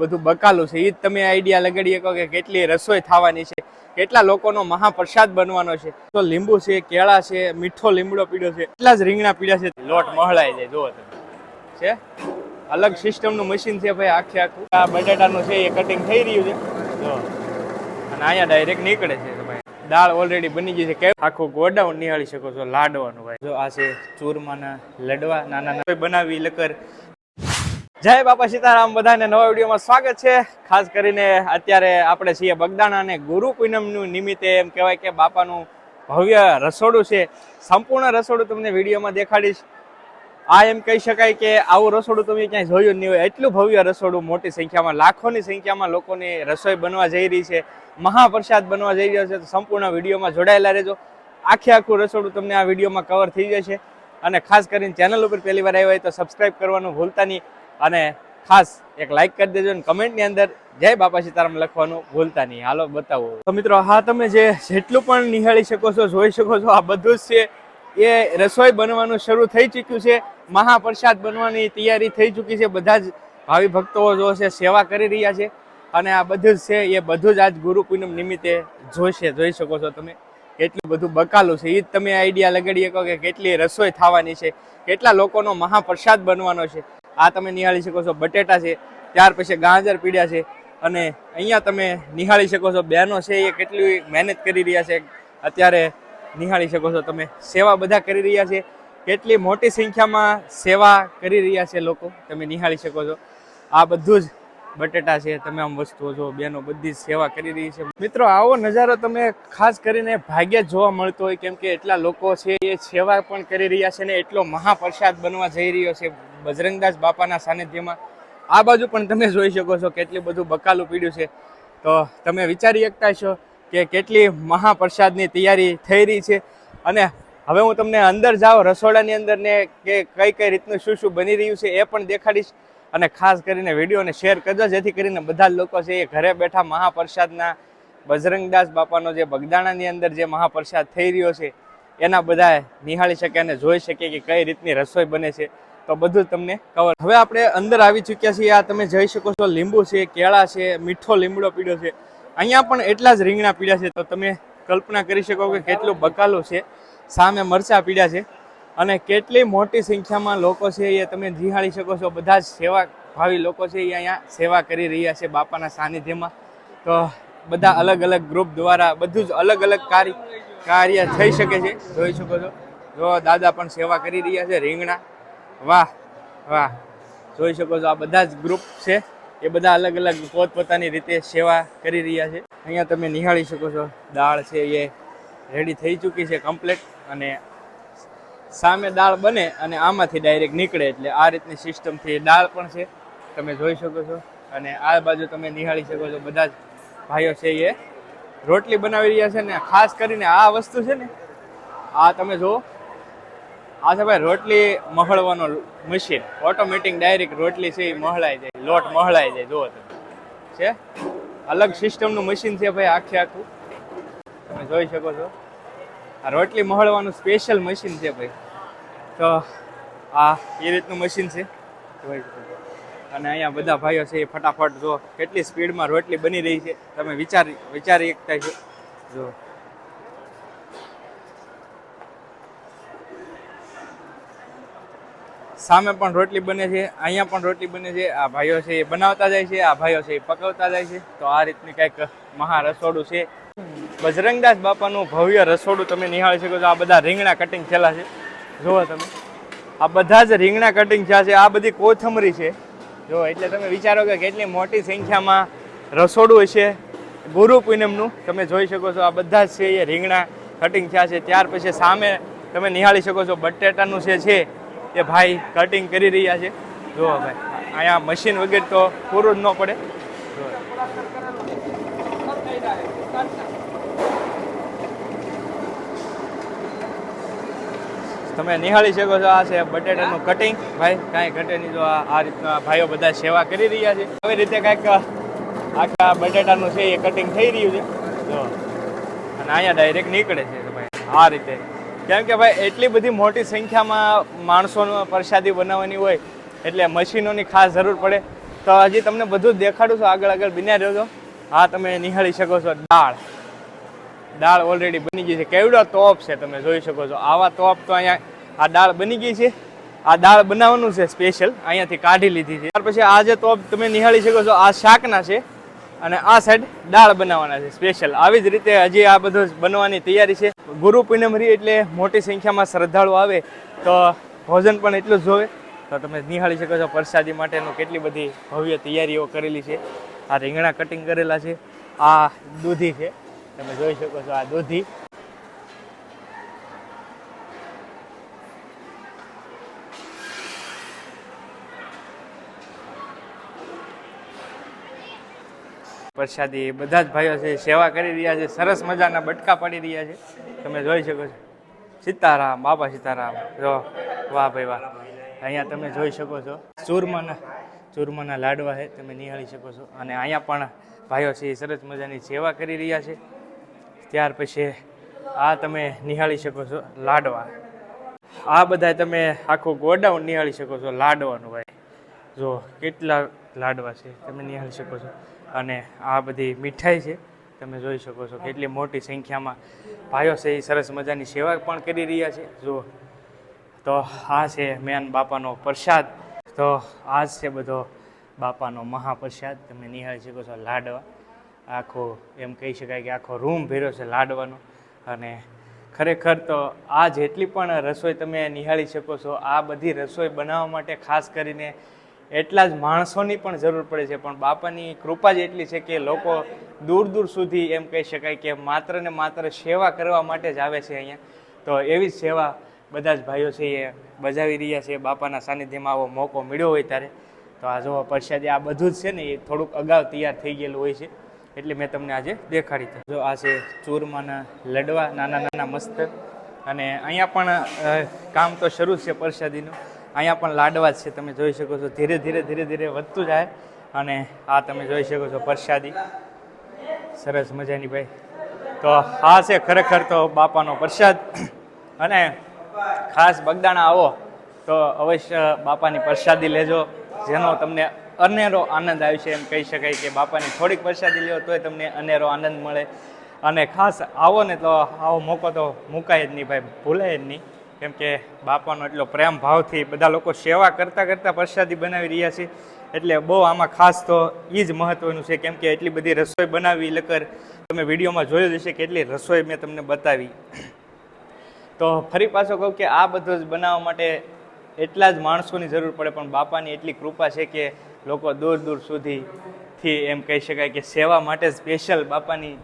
બધું બકાલું છે. એ જ તમે આઈડિયા લગાડી શકો કે કેટલી રસોઈ થવાની છે, કેટલા લોકોનો મહાપ્રસાદ બનવાનો છે. તો લીંબુ છે, કેળા છે, મીઠો લીમડો પીડ્યો છે, એટલા જ રીંગણા પીડ્યા છે. લોટ મહળાઈ જાય. જુઓ તમે, છે અલગ સિસ્ટમનું મશીન છે ભાઈ. આખું આ બટાટાનું છે એ કટિંગ થઈ રહ્યું છે. જો અને અહીંયા ડાયરેક્ટ નીકળે છે. ભાઈ દાળ ઓલરેડી બની ગઈ છે. કેવું આખું ગોડાઉન નિહાળી શકો છો લાડવાનું. ભાઈ જો આ છે ચૂરમાના લડવા, નાના બનાવી લકર. જય બાપા સીતારામ. બધાને નવા વિડીયોમાં સ્વાગત છે. ખાસ કરીને અત્યારે આપણે છીએ બગદાણા અને ગુરુ પૂનમનું નિમિત્તે એમ કહેવાય કે બાપાનું ભવ્ય રસોડું છે. સંપૂર્ણ રસોડું તમને વિડીયોમાં દેખાડીશ. આ એમ કહી શકાય કે આવું રસોડું તમે ક્યાંય જોયું નહીં હોય. એટલું ભવ્ય રસોડું, મોટી સંખ્યામાં, લાખોની સંખ્યામાં લોકોની રસોઈ બનવા જઈ રહી છે, મહાપ્રસાદ બનવા જઈ રહ્યો છે. તો સંપૂર્ણ વિડીયોમાં જોડાયેલા રહેજો. આખું રસોડું તમને આ વિડીયોમાં કવર થઈ જશે. અને ખાસ કરીને ચેનલ ઉપર પહેલી વાર આવ્યા હોય તો સબસ્ક્રાઇબ કરવાનું ભૂલતા નહીં. અને ખાસ એક લાઈક કરી દેજો અને કમેન્ટની અંદર જય બાપા સીતારામ લખવાનું ભૂલતા નહીં. હાલો બતાવો તો મિત્રો. હા, તમે જેટલું પણ નિહાળી શકો છો, જોઈ શકો છો, આ બધું જ છે એ રસોઈ બનવાનું શરૂ થઈ ચૂક્યું છે. મહાપ્રસાદ બનવાની તૈયારી થઈ ચૂકી છે. બધા જ ભાવિ ભક્તો જો છે સેવા કરી રહ્યા છે. અને આ બધું જ છે એ બધું જ આજ ગુરુ પૂનમ નિમિત્તે જોઈ શકો છો તમે. કેટલું બધું બકાલું છે. એ જ તમે આઈડિયા લગાડી શકો કે કેટલી રસોઈ થવાની છે, કેટલા લોકોનો મહાપ્રસાદ બનવાનો છે. આ તમે નિહાળી શકો છો બટેટા છે, ત્યાર પછી ગાજર પીડ્યા છે. અને અહીંયા તમે નિહાળી શકો છો બહેનો છે એ કેટલી મહેનત કરી રહ્યા છે. અત્યારે નિહાળી શકો છો તમે, સેવા બધા કરી રહ્યા છે. કેટલી મોટી સંખ્યામાં સેવા કરી રહ્યા છે લોકો, તમે નિહાળી શકો છો. આ બધું જ બટેટા છે, તમે આમ વસ્તુઓ જો, બહેનો બધી જ સેવા કરી રહી છે. મિત્રો આવો નજારો તમે ખાસ કરીને ભાગ્યે જ જોવા મળતો હોય, કેમ કે એટલા લોકો છે એ સેવા પણ કરી રહ્યા છે ને એટલો મહાપ્રસાદ બનવા જઈ રહ્યો છે બજરંગદાસ બાપાના સાનિધ્યમાં. આ બાજુ પણ તમે જોઈ શકો છો કેટલું બધું બકાલું પીડ્યું છે. તો તમે વિચારી શકતા છો કે કેટલી મહાપ્રસાદની તૈયારી થઈ રહી છે. અને હવે હું તમને અંદર જાઉં રસોડાની અંદર ને કે કઈ રીતનું શું બની રહ્યું છે એ પણ દેખાડીશ. અને ખાસ કરીને વિડીયોને શેર કરજો, જેથી કરીને બધા લોકો છે એ ઘરે બેઠા મહાપ્રસાદના બજરંગદાસ બાપાનો જે બગદાણાની અંદર જે મહાપ્રસાદ થઈ રહ્યો છે એના બધા નિહાળી શકે અને જોઈ શકે કે કઈ રીતની રસોઈ બને છે. તો બધું તમને કવર. હવે આપણે અંદર આવી ચૂક્યા છીએ. આ તમે જોઈ શકો છો લીંબુ છે, કેળા છે, મીઠો લીમડો પીડ્યો છે. અહીંયા પણ એટલા જ રીંગણા પીડ્યા છે. તો તમે કલ્પના કરી શકો કે કેટલું બકાલું છે. સામે મરચા પીડ્યા છે. અને કેટલી મોટી સંખ્યામાં લોકો છે એ તમે નિહાળી શકો છો. બધા જ સેવા ભાવી લોકો છે એ અહીંયા સેવા કરી રહ્યા છે બાપાના સાનિધ્યમાં. તો બધા અલગ અલગ ગ્રુપ દ્વારા બધું જ અલગ અલગ કાર્ય થઈ શકે છે. જોઈ શકો છો, જો દાદા પણ સેવા કરી રહ્યા છે. રીંગણા, વાહ વાહ, જોઈ શકો છો. આ બધા જ ગ્રુપ છે એ બધા અલગ અલગ પોતપોતાની રીતે સેવા કરી રહ્યા છે. અહીંયા તમે નિહાળી શકો છો દાળ છે એ રેડી થઈ ચૂકી છે કમ્પ્લીટ. અને સામે દાળ બને અને આમાંથી ડાયરેક્ટ નીકળે, એટલે આ રીતની સિસ્ટમથી દાળ પણ છે, તમે જોઈ શકો છો. અને આ બાજુ તમે નિહાળી શકો છો બધા જ ભાઈઓ છે એ રોટલી બનાવી રહ્યા છે. ને ખાસ કરીને આ વસ્તુ છે ને, આ તમે જુઓ, આ છે ભાઈ રોટલી મહળવાનો મશીન. ઓટોમેટિક ડાયરેક્ટ રોટલી છે એ મહળાઈ જાય, લોટ મહળાઈ જાય. જુઓ તમે, છે અલગ સિસ્ટમનું મશીન છે ભાઈ. આખું તમે જોઈ શકો છો. આ રોટલી મહળવાનું સ્પેશિયલ મશીન છે ભાઈ. તો આ એ રીતનું મશીન છે, જોઈ શકો છો. અને અહીંયા બધા ભાઈઓ છે એ ફટાફટ જો કેટલી સ્પીડમાં રોટલી બની રહી છે, તમે વિચારી શકતા છો. જો સામે પણ રોટલી બને છે, અહીંયા પણ રોટલી બને છે. આ ભાઈઓ છે એ બનાવતા જાય છે, આ ભાઈઓ છે એ પકવતા જાય છે. તો આ રીતની કંઈક મહા રસોડું છે બજરંગદાસ બાપાનું ભવ્ય રસોડું. તમે નિહાળી શકો છો. આ બધા રીંગણા કટિંગ થયેલા છે, જુઓ તમે. આ બધા જ રીંગણા કટિંગ થયા છે. આ બધી કોથમરી છે, જો. એટલે તમે વિચારો કે કેટલી મોટી સંખ્યામાં રસોડું હશે ગુરુ પૂનમનું. તમે જોઈ શકો છો આ બધા જ છે એ રીંગણા કટિંગ થયા છે. ત્યાર પછી સામે તમે નિહાળી શકો છો બટેટાનું છે એ ભાઈ કટિંગ કરી રહ્યા છે. જુઓ ભાઈ, અહીંયા મશીન વગેરે તો પૂરું જ ન પડે. તમે નિહાળી શકો છો. આ છે બટેટાનું કટિંગ ભાઈ, કાંઈ ઘટે નહીં. જો આ રીતના ભાઈઓ બધા સેવા કરી રહ્યા છે. આવી રીતે કાંઈક આખા બટેટાનું છે એ કટિંગ થઈ રહ્યું છે, જો. અને અહીંયા ડાયરેક્ટ નીકળે છે ભાઈ આ રીતે. કેમ કે ભાઈ એટલી બધી મોટી સંખ્યામાં માણસોનો પ્રસાદી બનાવવાની હોય એટલે મશીનોની ખાસ જરૂર પડે. તો હજી તમને બધું જ દેખાડું છું, આગળ આગળ બન્યા રહ્યો છો. હા, તમે નિહાળી શકો છો દાળ ઓલરેડી બની ગઈ છે. કેવડો તોપ છે તમે જોઈ શકો છો. આવા તોપ તો અહીંયા આ દાળ બની ગઈ છે. આ દાળ બનાવવાનું છે સ્પેશિયલ, અહીંયાથી કાઢી લીધી છે. ત્યાર પછી આ જે તોપ તમે નિહાળી શકો છો આ શાકના છે અને આ સાઈડ દાળ બનાવવાના છે સ્પેશિયલ. આવી જ રીતે હજી આ બધું બનવાની તૈયારી છે. ગુરુ પૂનમ રહી એટલે મોટી સંખ્યામાં શ્રદ્ધાળુ આવે તો ભોજન પણ એટલું જ જોવે. તો તમે નિહાળી શકો છો પ્રસાદી માટેનું કેટલી બધી ભવ્ય તૈયારીઓ કરેલી છે. આ રીંગણા કટિંગ કરેલા છે, આ દૂધી છે, તમે જોઈ શકો છો આ દૂધી. પ્રસાદી બધા જ ભાઈઓ છે સેવા કરી રહ્યા છે, સરસ મજાના બટકા પાડી રહ્યા છે, તમે જોઈ શકો છો. સીતારામ, બાપા સીતારામ. જો વાહ ભાઈ વાહ. અહીંયા તમે જોઈ શકો છો ચૂરમાના લાડવા છે, તમે નિહાળી શકો છો. અને અહીંયા પણ ભાઈઓ છે એ સરસ મજાની સેવા કરી રહ્યા છે. ત્યાર પછી આ તમે નિહાળી શકો છો લાડવા. આ બધા તમે આખું ગોડાઉન નિહાળી શકો છો લાડવાનું. ભાઈ જો કેટલા લાડવા છે તમે નિહાળી શકો છો. અને આ બધી મીઠાઈ છે, તમે જોઈ શકો છો. કેટલી મોટી સંખ્યામાં ભાઈઓ છે એ સરસ મજાની સેવા પણ કરી રહ્યા છે. જો તો આ છે મેન બાપાનો પ્રસાદ. તો આ છે બધો બાપાનો મહાપ્રસાદ, તમે નિહાળી શકો છો લાડવા. આખો એમ કહી શકાય કે આખો રૂમ ભર્યો છે લાડવાનો. અને ખરેખર તો આ જેટલી પણ રસોઈ તમે નિહાળી શકો છો, આ બધી રસોઈ બનાવવા માટે ખાસ કરીને એટલા જ માણસોની પણ જરૂર પડે છે. પણ બાપાની કૃપા જ એટલી છે કે લોકો દૂર દૂર સુધી એમ કહી શકાય કે માત્ર ને માત્ર સેવા કરવા માટે જ આવે છે અહીંયા. તો એવી જ સેવા બધા જ ભાઈઓ છે એ બજાવી રહ્યા છે બાપાના સાનિધ્યમાં આવો મોકો મળ્યો હોય ત્યારે. તો આ જો પ્રસાદી આ બધું જ છે ને એ થોડુંક અગાઉ તૈયાર થઈ ગયેલું હોય છે, એટલે મેં તમને આજે દેખાડી દીધું. જો આ છે ચૂરમાના લડવા, નાના નાના મસ્ત. અને અહીંયા પણ કામ તો શરૂ છે પ્રસાદીનું. અહીંયા પણ લાડવા જ છે, તમે જોઈ શકો છો. ધીરે ધીરે વધતું જાય. અને આ તમે જોઈ શકો છો પ્રસાદી સરસ મજાની ભાઈ. તો આ છે ખરેખર તો બાપાનો પ્રસાદ. અને ખાસ બગદાણા આવો તો અવશ્ય બાપાની પ્રસાદી લેજો, જેનો તમને અનેરો આનંદ આવશે. એમ કહી શકાય કે બાપાની થોડીક પ્રસાદી લ્યો તોય તમને અનેરો આનંદ મળે. અને ખાસ આવો ને તો આવો મોકો તો મુકાય જ નહીં ભાઈ, ભૂલાય જ નહીં. કેમ કે બાપાનો એટલો પ્રેમ ભાવથી બધા લોકો સેવા કરતાં પ્રસાદી બનાવી રહ્યા છે. એટલે બહુ આમાં ખાસ તો એ જ મહત્વનું છે. કેમ કે એટલી બધી રસોઈ બનાવી લકર તમે વિડીયોમાં જોયું જ હશે કેટલી રસોઈ મેં તમને બતાવી. તો ફરી પાછો કહું કે આ બધું જ બનાવવા માટે એટલા જ માણસોની જરૂર પડે. પણ બાપાની એટલી કૃપા છે કે લોકો દૂર દૂર સુધીથી એમ કહી શકાય કે સેવા માટે સ્પેશિયલ બાપાની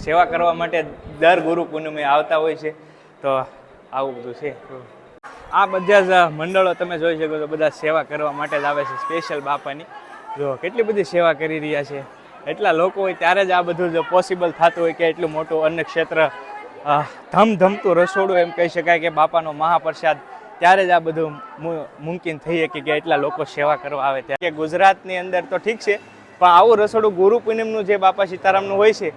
સેવા કરવા માટે દર ગુરુ પૂનમે આવતા હોય છે. તો આવું બધું છે. આ બધા જ મંડળો તમે જોઈ શકો છો, બધા સેવા કરવા માટે જ આવે છે સ્પેશિયલ બાપાની. જો કેટલી બધી સેવા કરી રહ્યા છે. એટલા લોકો હોય ત્યારે જ આ બધું જ પોસિબલ થતું હોય કે એટલું મોટું અન્ન ક્ષેત્ર ધમધમતું રસોડું એમ કહી શકાય કે બાપાનો મહાપ્રસાદ, ત્યારે જ આ બધું મુમકિન થઈ શકે કે એટલા લોકો સેવા કરવા આવે. ત્યારે ગુજરાતની અંદર તો ઠીક છે, પણ આવું રસોડું ગુરુ પૂનમનું જે બાપા સીતારામનું હોય છે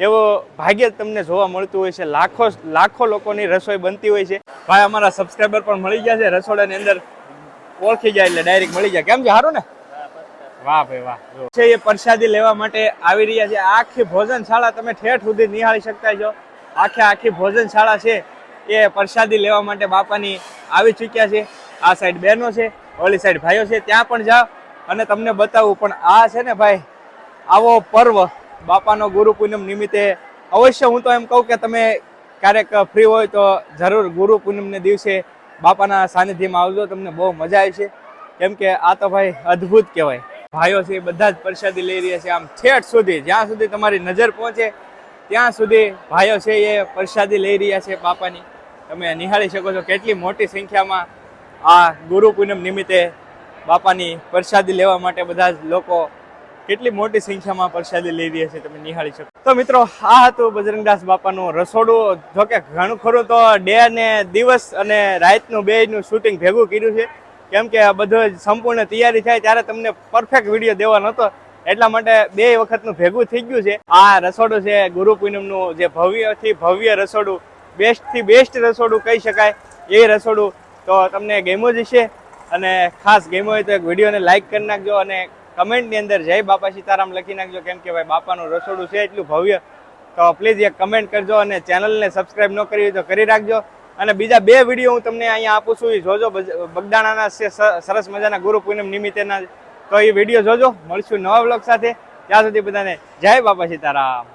એવો ભાગ્ય તમને જોવા મળતું હોય છે. લાખો લોકોની રસોઈ બનતી હોય છે. ભાઈ અમારા સબસ્ક્રાઈબર પણ મળી ગયા છે, રસોડાની અંદર ઓળખી જાય એટલે ડાયરેક્ટ મળી જાય. કેમ છે, સારું ને? વાહ ભાઈ વાહ. છે એ પ્રસાદી લેવા માટે આવી રહ્યા છે. આખી ભોજનશાળા તમે ઠેઠ સુધી નિહાળી શકતા છો. આખી ભોજનશાળા છે એ પ્રસાદી લેવા માટે બાપાની આવી ચૂક્યા છે. આ સાઈડ બહેનો છે, ઓલી સાઈડ ભાઈઓ છે. ત્યાં પણ જાઓ અને તમને બતાવું. પણ આ છે ને ભાઈ, આવો પર્વ બાપાનો ગુરુ પૂનમ નિમિત્તે અવશ્ય હું તો એમ કહું કે તમે ક્યારેક ફ્રી હોય તો જરૂર ગુરુ પૂનમને દિવસે બાપાના સાનિધ્યમાં આવજો, તમને બહુ મજા આવશે. કેમ કે આ તો ભાઈ અદ્ભુત કહેવાય. ભાઈઓ છે એ બધા જ પ્રસાદી લઈ રહ્યા છે. આમ ઠેઠ સુધી, જ્યાં સુધી તમારી નજર પહોંચે ત્યાં સુધી ભાઈઓ છે એ પ્રસાદી લઈ રહ્યા છે બાપાની. તમે નિહાળી શકો છો કેટલી મોટી સંખ્યામાં આ ગુરુ પૂનમ નિમિત્તે બાપાની પ્રસાદી લેવા માટે બધા જ લોકો કેટલી મોટી સંખ્યામાં પ્રસાદી લઈ રહ્યા છે, તમે નિહાળી શકો. તો મિત્રો, આ હતું બજરંગદાસ બાપાનું રસોડું. જોકે ઘણું ખરું તો ડે ને દિવસ અને રાતનું બેયનું શૂટિંગ ભેગું કર્યું છે. કેમ કે આ બધું સંપૂર્ણ તૈયારી થાય ત્યારે તમને પરફેક્ટ વિડીયો દેવાનો હતો, એટલા માટે 2 વખતનું ભેગું થઈ ગયું છે. આ રસોડું છે ગુરુ પૂનમનું જે ભવ્યથી ભવ્ય રસોડું, બેસ્ટથી બેસ્ટ રસોડું કહી શકાય એ રસોડું. તો તમને ગમ્યું જ હશે, અને ખાસ ગમ્યું હોય તો એક વિડીયોને લાઇક કરી નાખજો અને કમેન્ટની અંદર જય બાપા સીતારામ લખી નાખજો, કેમ કે ભાઈ બાપાનું રસોડું છે એટલું ભવ્ય. તો પ્લીઝ એક કમેન્ટ કરજો અને ચેનલને સબસ્ક્રાઇબ ન કરી હોય તો કરી રાખજો. અને બીજા 2 વિડીયો હું તમને અહીંયા આપું છું, એ જોજો. બગદાણાના છે સરસ મજાના ગુરુ પૂનમ નિમિત્તેના. તો એ વિડીયો જોજો. મળશું નવા વ્લોગ સાથે. ત્યાં સુધી બધાને જય બાપા સીતારામ.